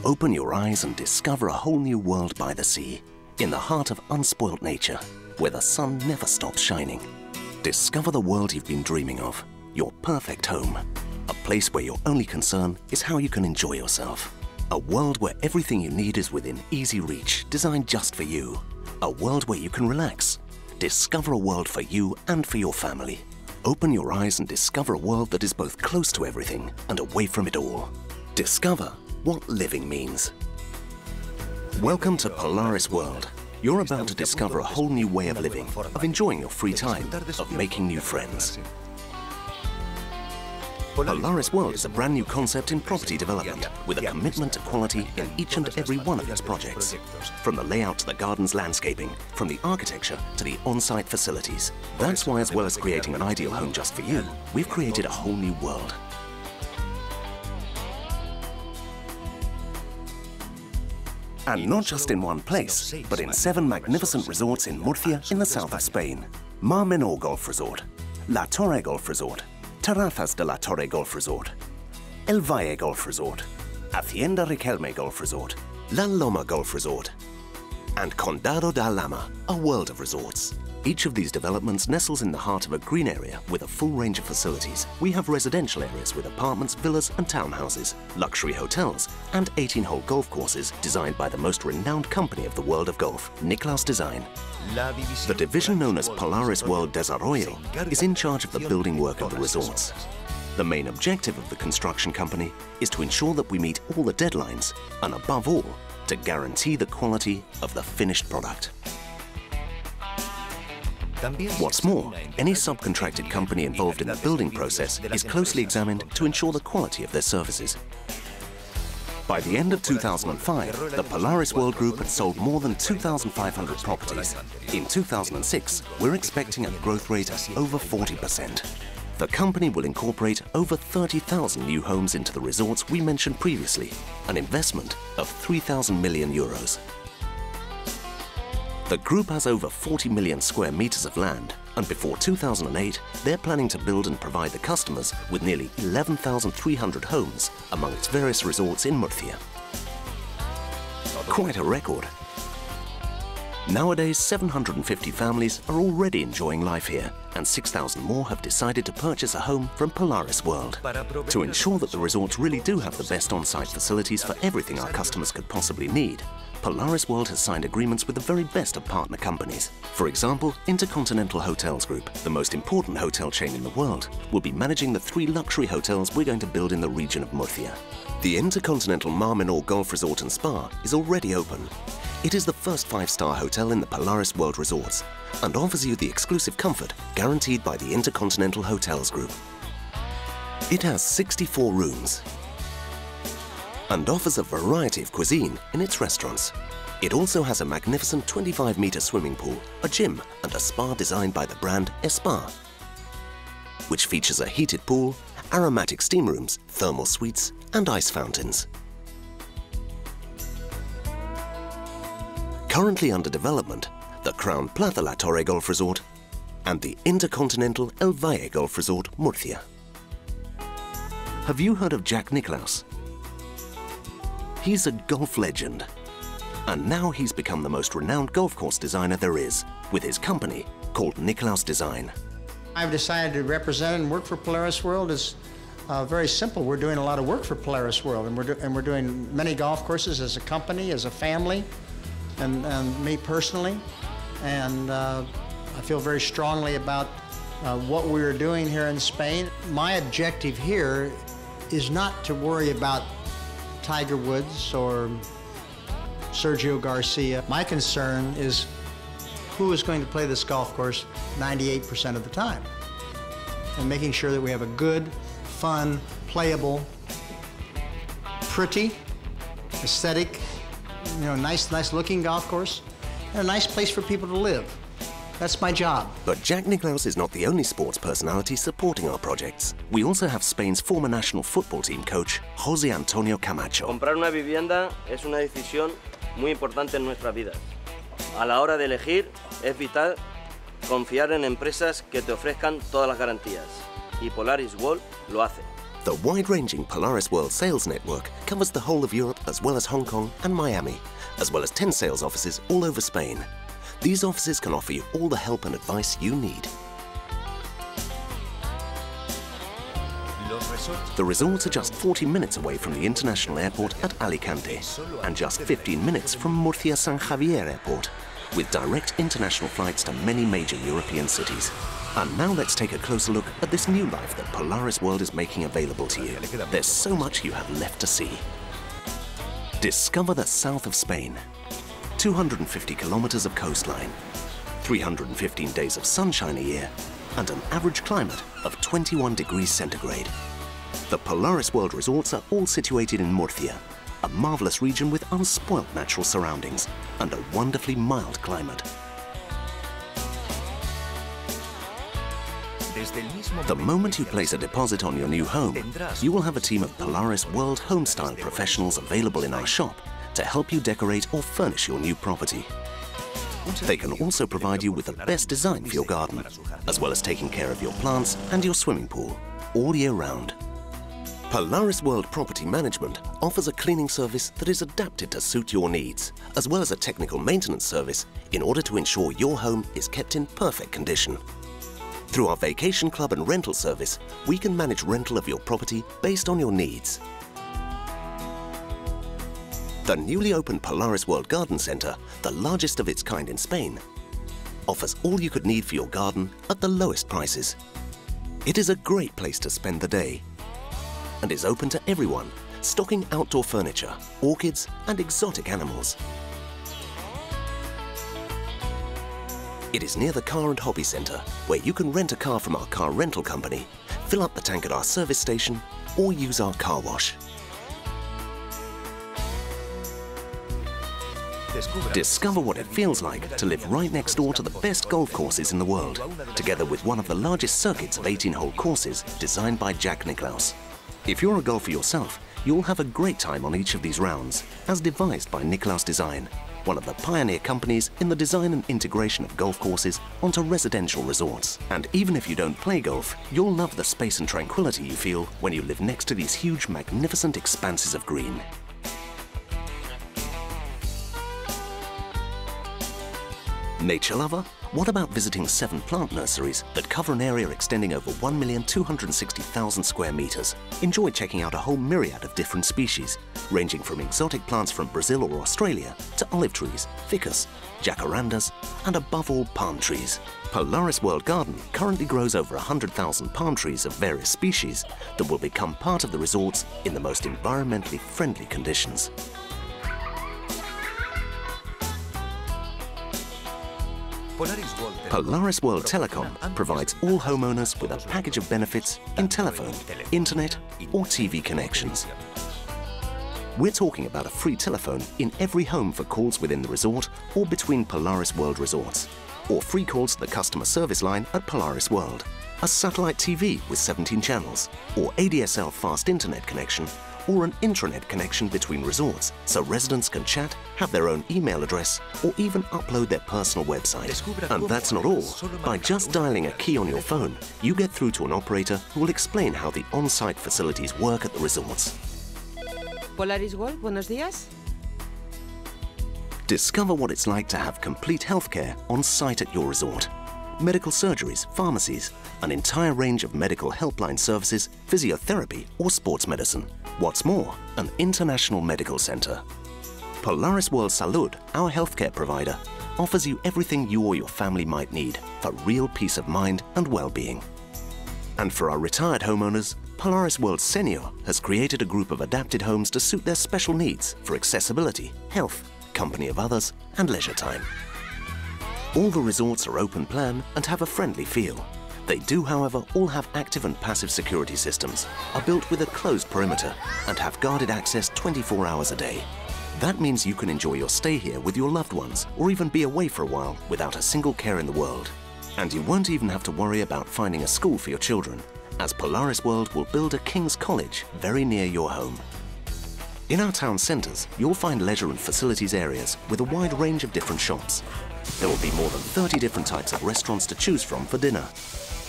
Open your eyes and discover a whole new world by the sea, in the heart of unspoilt nature, where the sun never stops shining. Discover the world you've been dreaming of, your perfect home. A place where your only concern is how you can enjoy yourself. A world where everything you need is within easy reach, designed just for you. A world where you can relax. Discover a world for you and for your family. Open your eyes and discover a world that is both close to everything and away from it all. Discover what living means. Welcome to Polaris World. You're about to discover a whole new way of living, of enjoying your free time, of making new friends. Polaris World is a brand new concept in property development, with a commitment to quality in each and every one of its projects. From the layout to the garden's landscaping, from the architecture to the on-site facilities. That's why, as well as creating an ideal home just for you, we've created a whole new world. And not just in one place, but in 7 magnificent resorts in Murcia in the south of Spain. Mar Menor Golf Resort, La Torre Golf Resort, Terrazas de la Torre Golf Resort, El Valle Golf Resort, Hacienda Riquelme Golf Resort, La Loma Golf Resort, and Condado da Lama, a world of resorts. Each of these developments nestles in the heart of a green area with a full range of facilities. We have residential areas with apartments, villas and townhouses, luxury hotels, and 18-hole golf courses designed by the most renowned company of the world of golf, Nicklaus Design. The division known as Polaris World Desarrollo is in charge of the building work of the resorts. The main objective of the construction company is to ensure that we meet all the deadlines and, above all, to guarantee the quality of the finished product. What's more, any subcontracted company involved in the building process is closely examined to ensure the quality of their services. By the end of 2005, the Polaris World Group had sold more than 2,500 properties. In 2006, we're expecting a growth rate of over 40%. The company will incorporate over 30,000 new homes into the resorts we mentioned previously, an investment of 3,000 million euros. The group has over 40 million square meters of land, and before 2008, they're planning to build and provide the customers with nearly 11,300 homes among its various resorts in Murcia. Quite a record. Nowadays, 750 families are already enjoying life here, and 6,000 more have decided to purchase a home from Polaris World. To ensure that the resorts really do have the best on-site facilities for everything our customers could possibly need, Polaris World has signed agreements with the very best of partner companies. For example, Intercontinental Hotels Group, the most important hotel chain in the world, will be managing the 3 luxury hotels we're going to build in the region of Murcia. The Intercontinental Mar Menor Golf Resort and Spa is already open. It is the first 5-star hotel in the Polaris World Resorts and offers you the exclusive comfort guaranteed by the Intercontinental Hotels Group. It has 64 rooms and offers a variety of cuisine in its restaurants. It also has a magnificent 25-meter swimming pool, a gym and a spa designed by the brand Spa, which features a heated pool, aromatic steam rooms, thermal suites and ice fountains. Currently under development, the Crown Plaza La Torre Golf Resort and the Intercontinental El Valle Golf Resort, Murcia. Have you heard of Jack Nicklaus? He's a golf legend, and now he's become the most renowned golf course designer there is, with his company called Nicklaus Design. I've decided to represent and work for Polaris World. Is very simple. We're doing a lot of work for Polaris World, and we're doing many golf courses as a company, as a family, and me personally. And I feel very strongly about what we're doing here in Spain. My objective here is not to worry about Tiger Woods or Sergio Garcia. My concern is who is going to play this golf course 98% of the time, and making sure that we have a good, fun, playable, pretty, aesthetic, nice looking golf course, and a nice place for people to live. That's my job. But Jack Nicklaus is not the only sports personality supporting our projects. We also have Spain's former national football team coach, José Antonio Camacho. Comprar una vivienda es una decisión muy importante en nuestras vidas. A la hora de elegir, es vital confiar en empresas que te ofrezcan todas las garantías. Y Polaris World lo hace. The wide-ranging Polaris World sales network covers the whole of Europe as well as Hong Kong and Miami, as well as 10 sales offices all over Spain. These offices can offer you all the help and advice you need. The resorts are just 40 minutes away from the international airport at Alicante and just 15 minutes from Murcia-San Javier Airport, with direct international flights to many major European cities. And now let's take a closer look at this new life that Polaris World is making available to you. There's so much you have left to see. Discover the south of Spain. 250 kilometers of coastline, 315 days of sunshine a year, and an average climate of 21 degrees centigrade. The Polaris World resorts are all situated in Murcia, a marvelous region with unspoilt natural surroundings and a wonderfully mild climate. The moment you place a deposit on your new home, you will have a team of Polaris World home-style professionals available in our shop to help you decorate or furnish your new property. They can also provide you with the best design for your garden, as well as taking care of your plants and your swimming pool all year round. Polaris World Property Management offers a cleaning service that is adapted to suit your needs, as well as a technical maintenance service in order to ensure your home is kept in perfect condition. Through our vacation club and rental service, we can manage rental of your property based on your needs. The newly opened Polaris World Garden Centre, the largest of its kind in Spain, offers all you could need for your garden at the lowest prices. It is a great place to spend the day and is open to everyone, stocking outdoor furniture, orchids and exotic animals. It is near the Car and Hobby Centre, where you can rent a car from our car rental company, fill up the tank at our service station or use our car wash. Discover what it feels like to live right next door to the best golf courses in the world, together with one of the largest circuits of 18-hole courses designed by Jack Nicklaus. If you're a golfer yourself, you'll have a great time on each of these rounds, as devised by Nicklaus Design, one of the pioneer companies in the design and integration of golf courses onto residential resorts. And even if you don't play golf, you'll love the space and tranquility you feel when you live next to these huge, magnificent expanses of green. Nature lover? What about visiting 7 plant nurseries that cover an area extending over 1,260,000 square meters? Enjoy checking out a whole myriad of different species, ranging from exotic plants from Brazil or Australia to olive trees, ficus, jacarandas, and above all, palm trees. Polaris World Garden currently grows over 100,000 palm trees of various species that will become part of the resorts in the most environmentally friendly conditions. Polaris World Telecom provides all homeowners with a package of benefits in telephone, internet or TV connections. We're talking about a free telephone in every home for calls within the resort or between Polaris World resorts, or free calls to the customer service line at Polaris World, a satellite TV with 17 channels, or ADSL fast internet connection, or an intranet connection between resorts so residents can chat, have their own email address, or even upload their personal website. And that's not all. By just dialing a key on your phone, you get through to an operator who will explain how the on-site facilities work at the resorts. Polaris World, buenos días. Discover what it's like to have complete healthcare on site at your resort. Medical surgeries, pharmacies, an entire range of medical helpline services, physiotherapy or sports medicine. What's more, an international medical centre. Polaris World Salud, our healthcare provider, offers you everything you or your family might need for real peace of mind and well-being. And for our retired homeowners, Polaris World Senior has created a group of adapted homes to suit their special needs for accessibility, health, company of others and leisure time. All the resorts are open plan and have a friendly feel. They do, however, all have active and passive security systems, are built with a closed perimeter and have guarded access 24 hours a day. That means you can enjoy your stay here with your loved ones or even be away for a while without a single care in the world. And you won't even have to worry about finding a school for your children, as Polaris World will build a King's College very near your home. In our town centres, you'll find leisure and facilities areas with a wide range of different shops. There will be more than 30 different types of restaurants to choose from for dinner.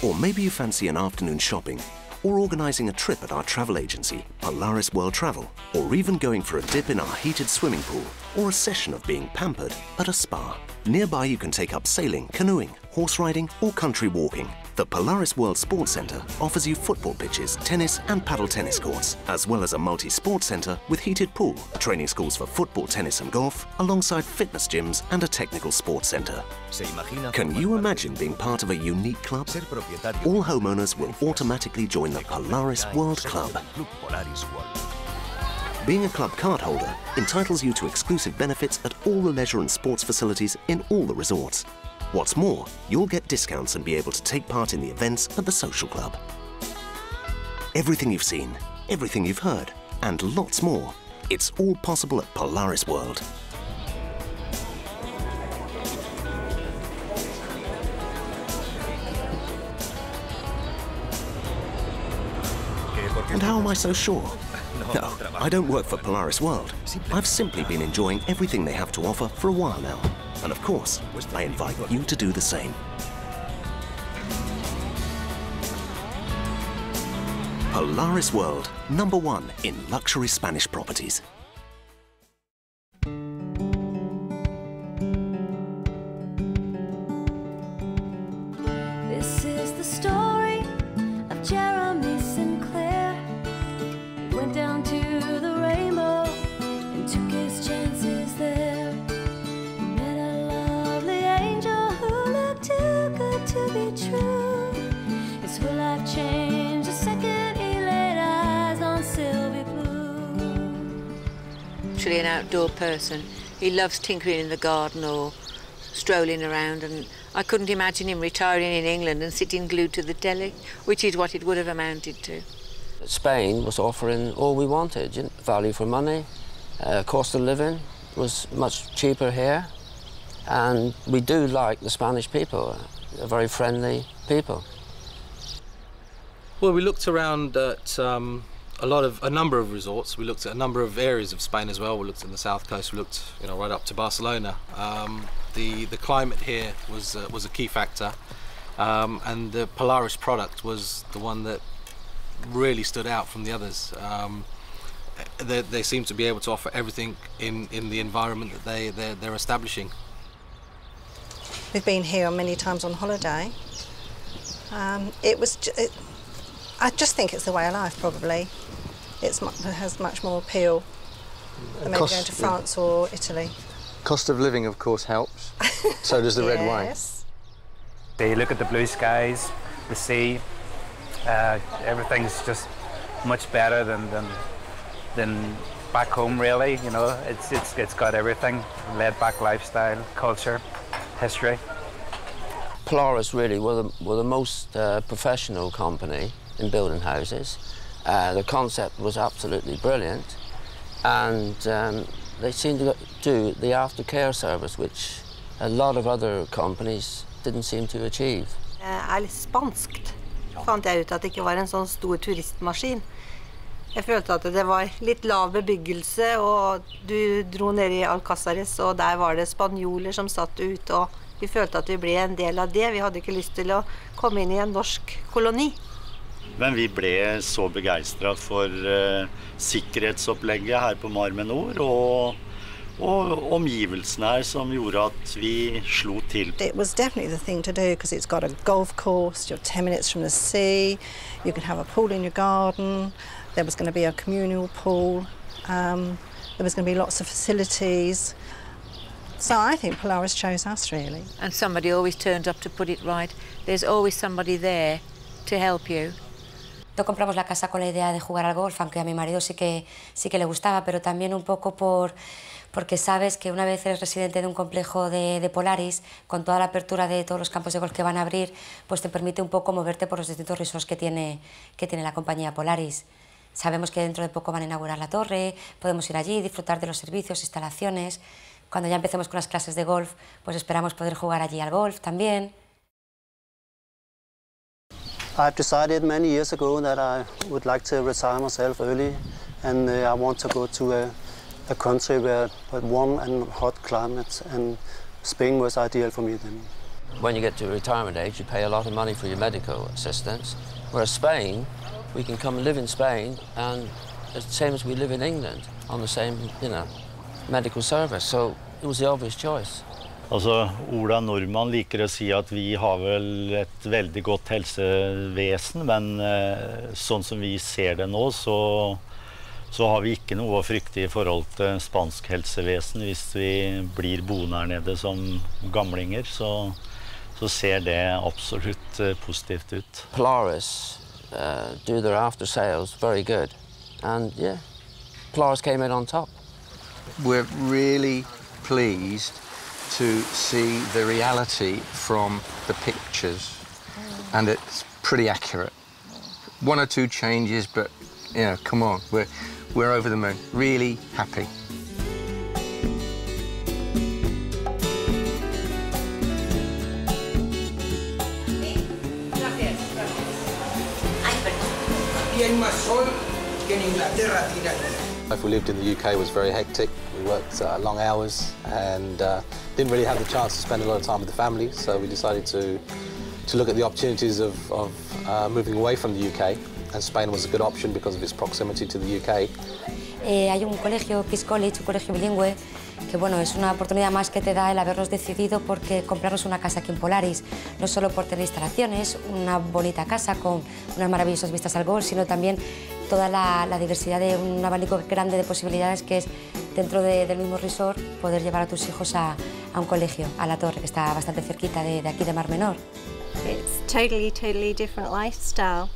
Or maybe you fancy an afternoon shopping or organising a trip at our travel agency, Polaris World Travel, or even going for a dip in our heated swimming pool, or a session of being pampered at a spa. Nearby you can take up sailing, canoeing, horse riding or country walking. The Polaris World Sports Centre offers you football pitches, tennis and paddle tennis courts, as well as a multi-sport centre with heated pool, training schools for football, tennis and golf, alongside fitness gyms and a technical sports centre. Can you imagine being part of a unique club? All homeowners will automatically join the Polaris World Club. Being a club card holder entitles you to exclusive benefits at all the leisure and sports facilities in all the resorts. What's more, you'll get discounts and be able to take part in the events at the social club. Everything you've seen, everything you've heard, and lots more, it's all possible at Polaris World. And how am I so sure? No, I don't work for Polaris World. I've simply been enjoying everything they have to offer for a while now. And of course, I invite you to do the same. Polaris World, #1 in luxury Spanish properties. This is the story of Jeremy Sinclair. He went down to the rainbow and took his chances there. He met a lovely angel who looked too good to be true. His whole life changed the second he laid eyes on Sylvie Blue. Actually an outdoor person. He loves tinkering in the garden or strolling around, and I couldn't imagine him retiring in England and sitting glued to the telly, which is what it would have amounted to. Spain was offering all we wanted, you know, value for money, cost of living was much cheaper here, and we do like the Spanish people. They're very friendly people. Well, we looked around at a number of resorts. We looked at a number of areas of Spain as well. We looked at the south coast. We looked, right up to Barcelona. The climate here was a key factor, and the Polaris product was the one that really stood out from the others. They seem to be able to offer everything in the environment that they're establishing. We've been here many times on holiday. I just think it's the way of life, probably. It has much more appeal than maybe going to France or Italy. Cost of living, of course, helps. So does the red wine. Yes. They look at the blue skies, the sea. Everything's just much better than back home, really. It's got everything: laid-back lifestyle, culture, history. Polaris really were the most professional company in building houses. The concept was absolutely brilliant, and they seemed to do the aftercare service, which a lot of other companies didn't seem to achieve. Litt spanskt, fant jeg ut at det ikke var en sånn stor turistmaskin. Jeg følte at det var litt lav bebyggelse, og du dro ned i Alcázares, og der var det spanjoler som satt ute, og vi følte at vi ble en del av det. Vi hadde ikke lyst til å komme inn i en norsk koloni. Men vi ble så begeistret for sikkerhetsopplegget her på Mar Menor, og omgivelsene her som gjorde at vi slo til. It was definitely the thing to do because it's got a golf course, you're 10 minutes from the sea, you can have a pool in your garden, there was going to be a communal pool, there was going to be lots of facilities. So I think Polaris chose us, really. And somebody always turns up to put it right. There's always somebody there to help you. No compramos la casa con la idea de jugar al golf, aunque a mi marido sí que le gustaba, pero también un poco porque sabes que una vez eres residente de un complejo de Polaris, con toda la apertura de todos los campos de golf que van a abrir, pues te permite un poco moverte por los distintos resorts que tiene la compañía Polaris. Sabemos que dentro de poco van a inaugurar la torre, podemos ir allí, disfrutar de los servicios, instalaciones. Cuando ya empecemos con las clases de golf, pues esperamos poder jugar allí al golf también. I've decided many years ago that I would like to retire myself early, and I want to go to a country with warm and hot climates, and Spain was ideal for me then. When you get to retirement age, you pay a lot of money for your medical assistance, whereas Spain, we can come and live in Spain, and it's the same as we live in England, on the same, medical service. So it was the obvious choice. Altså, Ola Nordmann liker å si at vi har vel et veldig godt helsevesen, men sånn som vi ser det nå, så har vi ikke noe å frykte I forhold til spansk helsevesen. Hvis vi blir boende her nede som gamlinger, så ser det absolutt positivt ut. Polaris do their after sales very good, and yeah, Polaris came in on top. We're really pleased to see the reality from the pictures, and it's pretty accurate. One or two changes, but come on, we're over the moon. Really happy. Life we lived in the UK was very hectic. We worked long hours and didn't really have the chance to spend a lot of time with the family, so we decided to look at the opportunities of moving away from the UK, and Spain was a good option because of its proximity to the UK. Hay un colegio, Kids College, un colegio bilingüe, que bueno, es una oportunidad más que te da el habernos decidido porque comprarnos una casa aquí en Polaris, no solo por tener instalaciones, una bonita casa con unas maravillosas vistas al golf, sino también toda la diversidad de un abanico grande de posibilidades que es dentro del mismo resort poder llevar a tus hijos a un colegio, a La Torre, que está bastante cerquita de aquí de Mar Menor. It's totally different lifestyle.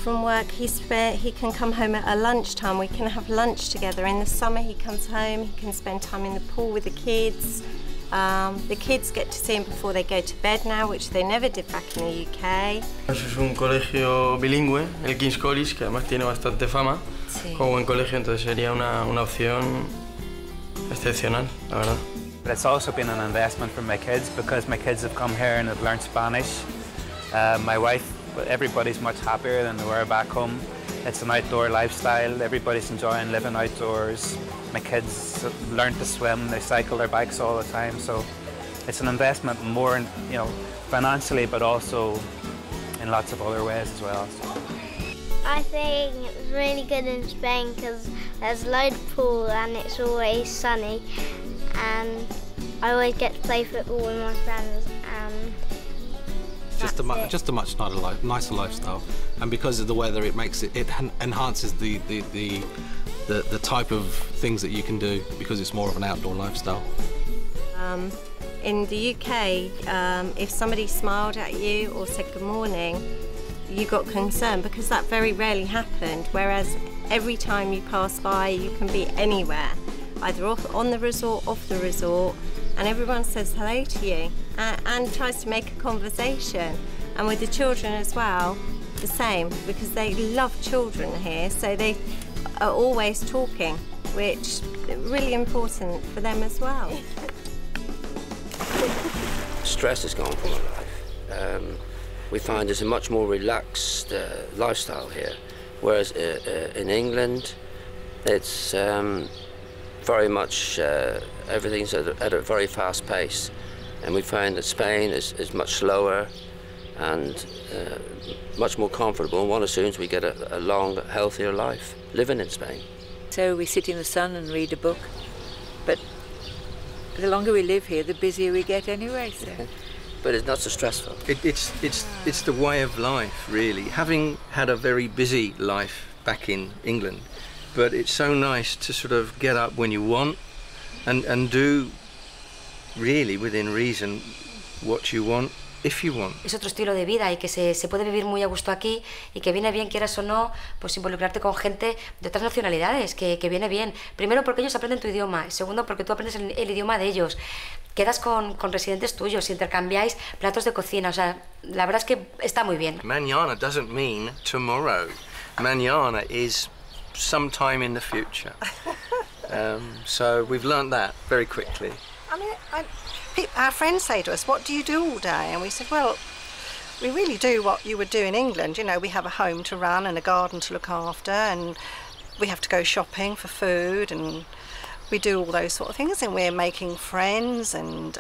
From work, he can come home at lunchtime. We can have lunch together. In the summer, he comes home. He can spend time in the pool with the kids. The kids get to see him before they go to bed now, which they never did back in the UK. Es un colegio bilingüe, el King's College, que además tiene bastante fama. Sí. Como buen colegio, entonces sería una opción excepcional, la verdad. But it's also been an investment for my kids because my kids have come here and have learned Spanish. My wife, everybody's much happier than they were back home. It's an outdoor lifestyle. Everybody's enjoying living outdoors. My kids learn to swim. They cycle their bikes all the time. So it's an investment more in, financially, but also in lots of other ways as well. So. I think it's really good in Spain because there's a load of pool and it's always sunny, and I always get to play football with my friends. Just a much nicer lifestyle, and because of the weather, it makes it enhances the type of things that you can do because it's more of an outdoor lifestyle. In the UK, if somebody smiled at you or said good morning, you got concerned because that very rarely happened. Whereas every time you pass by, you can be anywhere, either on the resort, off the resort, and everyone says hello to you and tries to make a conversation. And with the children as well, the same, because they love children here, so they are always talking, which is really important for them as well. Stress is gone from our life. We find there's a much more relaxed lifestyle here, whereas in England, it's very much, everything's at a very fast pace. And we find that Spain is much slower and much more comfortable, and one assumes we get a long, healthier life living in Spain. So we sit in the sun and read a book, but the longer we live here, the busier we get anyway. So. But it's not so stressful. It's the way of life, really. Having had a very busy life back in England, but it's so nice to sort of get up when you want and do really within reason what you want if you want. Es otro estilo de vida y que se puede vivir muy a gusto aquí y que viene bien, quieras o no, pues involucrarte con gente de otras nacionalidades, que viene bien. Primero porque ellos aprenden tu idioma, segundo porque tú aprendes el idioma de ellos. Quedas con residentes tuyos, intercambiáis platos de cocina, o sea, la verdad es que está muy bien. Mañana doesn't mean tomorrow. Mañana is sometime in the future. So we've learned that very quickly. I mean, our friends say to us, what do you do all day? And we said, well, we really do what you would do in England. You know, we have a home to run and a garden to look after, and we have to go shopping for food, and we do all those sort of things, and we're making friends, and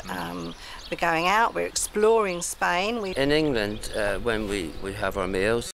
we're going out, we're exploring Spain. In England, when we have our meals,